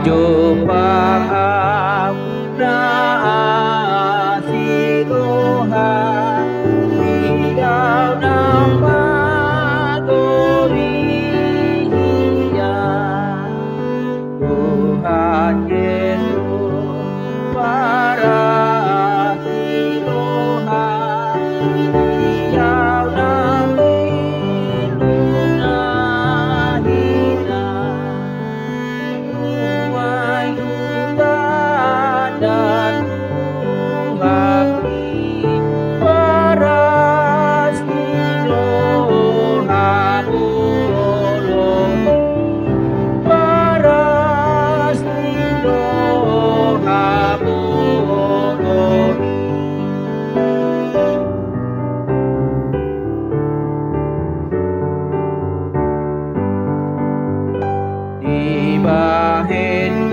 Pajopaham na asilohan Diyaw ng pagorihiyan Tuhan Yesus para asilohan Diyaw ng dan hati paras Tuhan ulun paras Tuhan ulun ibahin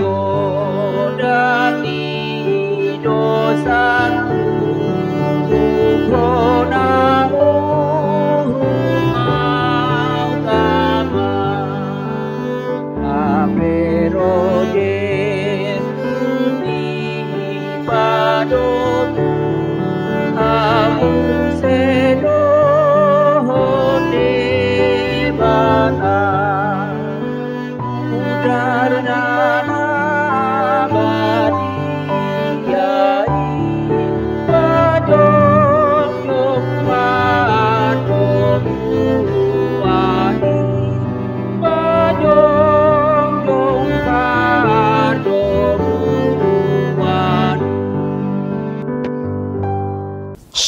dosaku ukronamu utama apero Yesus di padoku aku sedoh debata udar dan abadi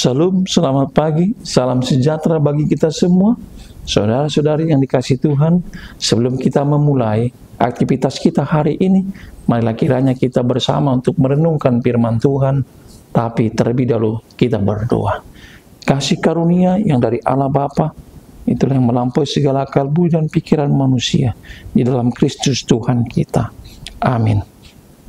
Shalom, selamat pagi, salam sejahtera bagi kita semua, saudara-saudari yang dikasihi Tuhan. Sebelum kita memulai aktivitas kita hari ini, marilah kiranya kita bersama untuk merenungkan firman Tuhan. Tapi terlebih dahulu kita berdoa. Kasih karunia yang dari Allah Bapa, itulah yang melampaui segala akal budi dan pikiran manusia di dalam Kristus Tuhan kita. Amin.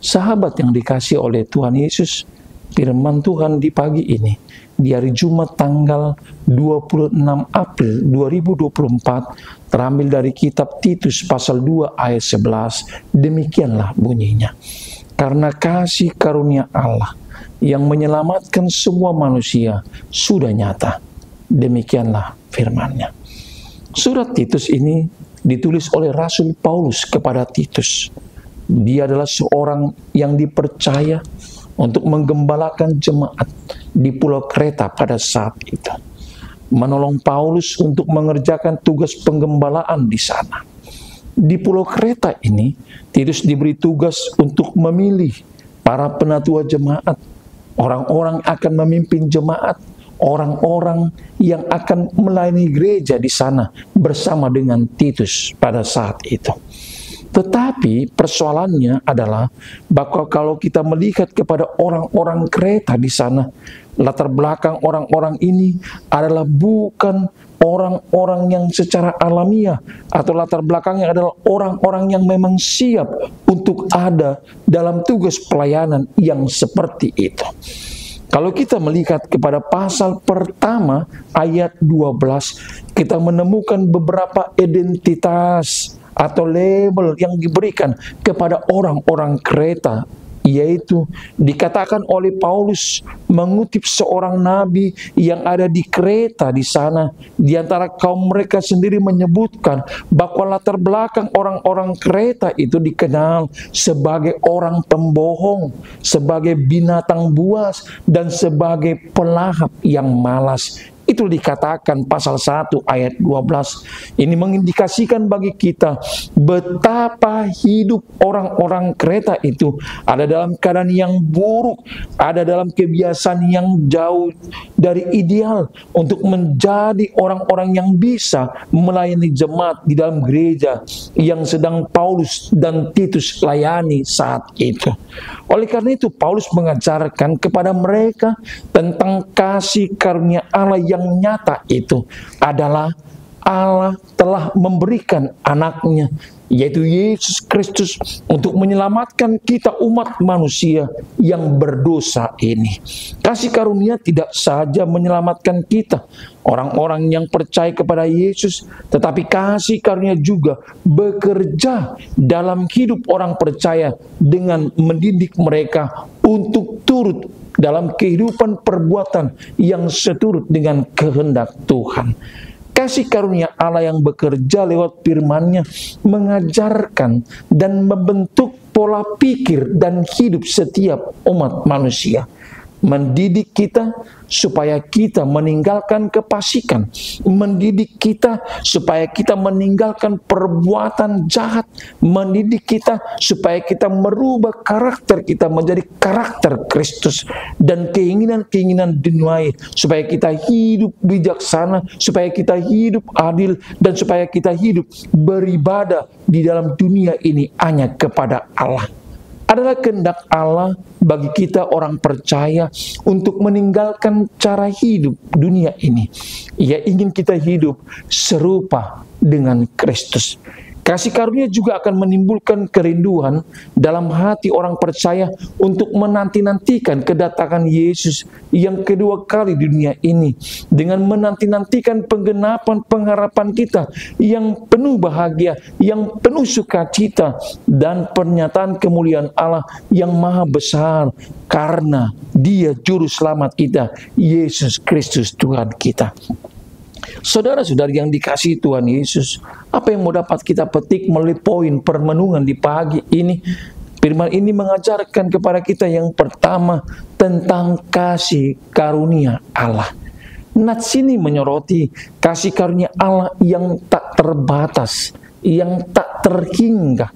Sahabat yang dikasihi oleh Tuhan Yesus, firman Tuhan di pagi ini, di hari Jumat tanggal 26 April 2024, terambil dari kitab Titus pasal 2 ayat 11, demikianlah bunyinya. Karena kasih karunia Allah yang menyelamatkan semua manusia sudah nyata. Demikianlah firman-Nya. Surat Titus ini ditulis oleh Rasul Paulus kepada Titus. Dia adalah seorang yang dipercaya untuk menggembalakan jemaat di Pulau Kreta pada saat itu. Menolong Paulus untuk mengerjakan tugas penggembalaan di sana. Di Pulau Kreta ini, Titus diberi tugas untuk memilih para penatua jemaat, orang-orang akan memimpin jemaat, orang-orang yang akan melayani gereja di sana bersama dengan Titus pada saat itu. Tetapi persoalannya adalah bahwa kalau kita melihat kepada orang-orang Kreta di sana, latar belakang orang-orang ini adalah bukan orang-orang yang secara alamiah, atau latar belakangnya adalah orang-orang yang memang siap untuk ada dalam tugas pelayanan yang seperti itu. Kalau kita melihat kepada pasal pertama ayat 12, kita menemukan beberapa identitas atau label yang diberikan kepada orang-orang Kreta, yaitu dikatakan oleh Paulus mengutip seorang nabi yang ada di Kreta di sana. Di antara kaum mereka sendiri menyebutkan bahwa latar belakang orang-orang Kreta itu dikenal sebagai orang pembohong, sebagai binatang buas, dan sebagai pelahap yang malas. Itu dikatakan pasal 1 ayat 12. Ini mengindikasikan bagi kita betapa hidup orang-orang Kreta itu ada dalam keadaan yang buruk, ada dalam kebiasaan yang jauh dari ideal untuk menjadi orang-orang yang bisa melayani jemaat di dalam gereja yang sedang Paulus dan Titus layani saat itu. Oleh karena itu Paulus mengajarkan kepada mereka tentang kasih karunia Allah yang nyata itu adalah Allah telah memberikan anaknya, yaitu Yesus Kristus, untuk menyelamatkan kita umat manusia yang berdosa ini. Kasih karunia tidak saja menyelamatkan kita, orang-orang yang percaya kepada Yesus, tetapi kasih karunia juga bekerja dalam hidup orang percaya dengan mendidik mereka untuk turut dalam kehidupan perbuatan yang seturut dengan kehendak Tuhan. Kasih karunia Allah yang bekerja lewat firman-Nya mengajarkan dan membentuk pola pikir dan hidup setiap umat manusia. Mendidik kita supaya kita meninggalkan kefasikan, mendidik kita supaya kita meninggalkan perbuatan jahat, mendidik kita supaya kita merubah karakter kita menjadi karakter Kristus, dan keinginan-keinginan duniawi supaya kita hidup bijaksana, supaya kita hidup adil, dan supaya kita hidup beribadah di dalam dunia ini hanya kepada Allah. Adalah kehendak Allah bagi kita orang percaya untuk meninggalkan cara hidup dunia ini. Ia ingin kita hidup serupa dengan Kristus. Kasih karunia juga akan menimbulkan kerinduan dalam hati orang percaya untuk menanti-nantikan kedatangan Yesus yang kedua kali di dunia ini, dengan menanti-nantikan penggenapan pengharapan kita yang penuh bahagia, yang penuh sukacita, dan pernyataan kemuliaan Allah yang maha besar karena Dia juru selamat kita, Yesus Kristus Tuhan kita. Saudara-saudari yang dikasihi Tuhan Yesus, apa yang mau dapat kita petik melalui poin permenungan di pagi ini? Firman ini mengajarkan kepada kita yang pertama tentang kasih karunia Allah. Nats ini menyoroti kasih karunia Allah yang tak terbatas, yang tak terhingga.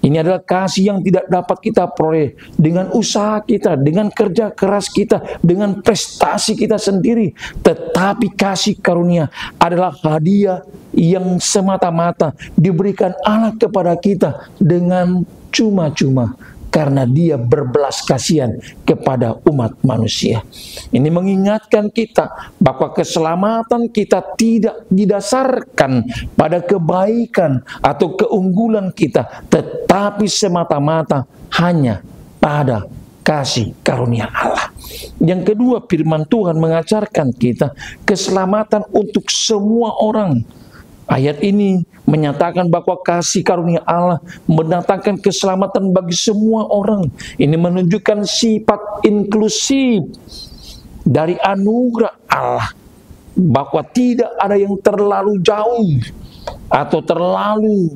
Ini adalah kasih yang tidak dapat kita peroleh dengan usaha kita, dengan kerja keras kita, dengan prestasi kita sendiri. Tetapi kasih karunia adalah hadiah yang semata-mata diberikan Allah kepada kita dengan cuma-cuma, karena Dia berbelas kasihan kepada umat manusia. Ini mengingatkan kita bahwa keselamatan kita tidak didasarkan pada kebaikan atau keunggulan kita, tetapi semata-mata hanya pada kasih karunia Allah. Yang kedua, firman Tuhan mengajarkan kita keselamatan untuk semua orang. Ayat ini menyatakan bahwa kasih karunia Allah mendatangkan keselamatan bagi semua orang. Ini menunjukkan sifat inklusif dari anugerah Allah, bahwa tidak ada yang terlalu jauh atau terlalu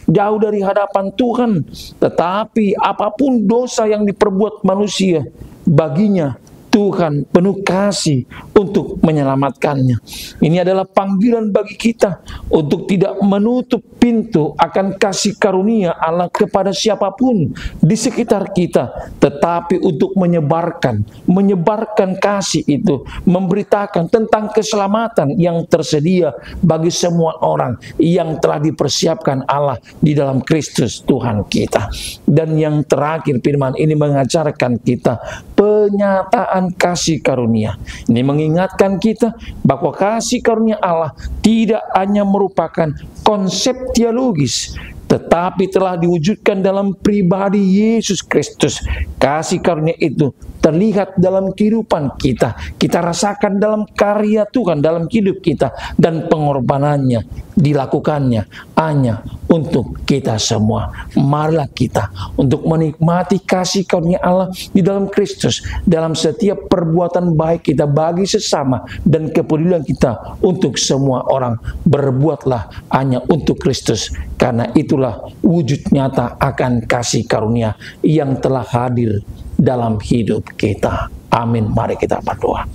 jauh dari hadapan Tuhan, tetapi apapun dosa yang diperbuat manusia, baginya Tuhan penuh kasih untuk menyelamatkannya. Ini adalah panggilan bagi kita untuk tidak menutup pintu akan kasih karunia Allah kepada siapapun di sekitar kita, tetapi untuk menyebarkan kasih itu, memberitakan tentang keselamatan yang tersedia bagi semua orang yang telah dipersiapkan Allah di dalam Kristus Tuhan kita. Dan yang terakhir, firman ini mengajarkan kita penyataan kasih karunia. Ini mengingatkan kita bahwa kasih karunia Allah tidak hanya merupakan konsep teologis, tetapi telah diwujudkan dalam pribadi Yesus Kristus. Kasih karunia itu terlihat dalam kehidupan kita. Kita rasakan dalam karya Tuhan dalam hidup kita, dan pengorbanannya dilakukannya hanya untuk kita semua. Marilah kita untuk menikmati kasih karunia Allah di dalam Kristus, dalam setiap perbuatan baik kita bagi sesama, dan kepedulian kita untuk semua orang. Berbuatlah hanya untuk Kristus, karena itulah wujud nyata akan kasih karunia yang telah hadir dalam hidup kita. Amin. Mari kita berdoa.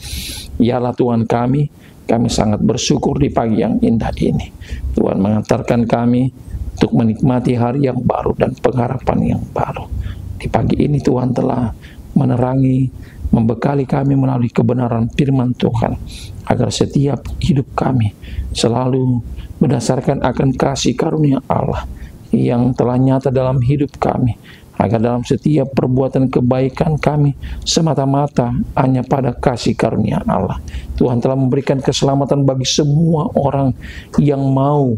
Ya Allah Tuhan kami sangat bersyukur di pagi yang indah ini. Tuhan mengantarkan kami untuk menikmati hari yang baru dan pengharapan yang baru. Di pagi ini Tuhan telah menerangi, membekali kami melalui kebenaran firman Tuhan, agar setiap hidup kami selalu berdasarkan akan kasih karunia Allah yang telah nyata dalam hidup kami. agar dalam setiap perbuatan kebaikan kami semata-mata hanya pada kasih karunia Allah. Tuhan telah memberikan keselamatan bagi semua orang yang mau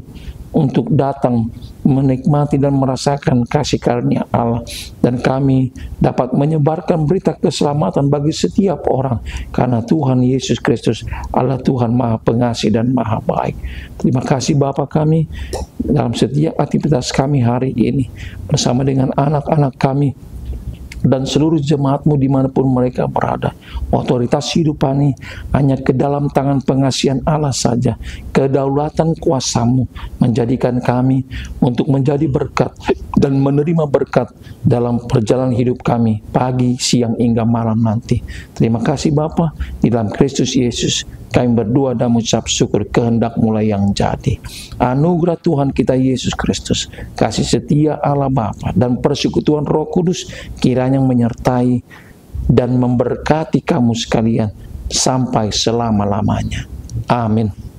untuk datang menikmati dan merasakan kasih karunia Allah, dan kami dapat menyebarkan berita keselamatan bagi setiap orang karena Tuhan Yesus Kristus Allah Tuhan Maha Pengasih dan Maha Baik. Terima kasih Bapa kami dalam setiap aktivitas kami hari ini bersama dengan anak-anak kami dan seluruh jemaat-Mu dimanapun mereka berada. Otoritas hidup kami hanya ke dalam tangan pengasihan Allah saja. Kedaulatan kuasa-Mu menjadikan kami untuk menjadi berkat dan menerima berkat dalam perjalanan hidup kami pagi, siang, hingga malam nanti. Terima kasih Bapa, di dalam Kristus Yesus kami berdoa dan mengucap syukur, kehendak mulai yang jadi. Anugerah Tuhan kita Yesus Kristus, kasih setia Allah Bapa, dan persekutuan Roh Kudus kiranya menyertai dan memberkati kamu sekalian sampai selama-lamanya. Amin.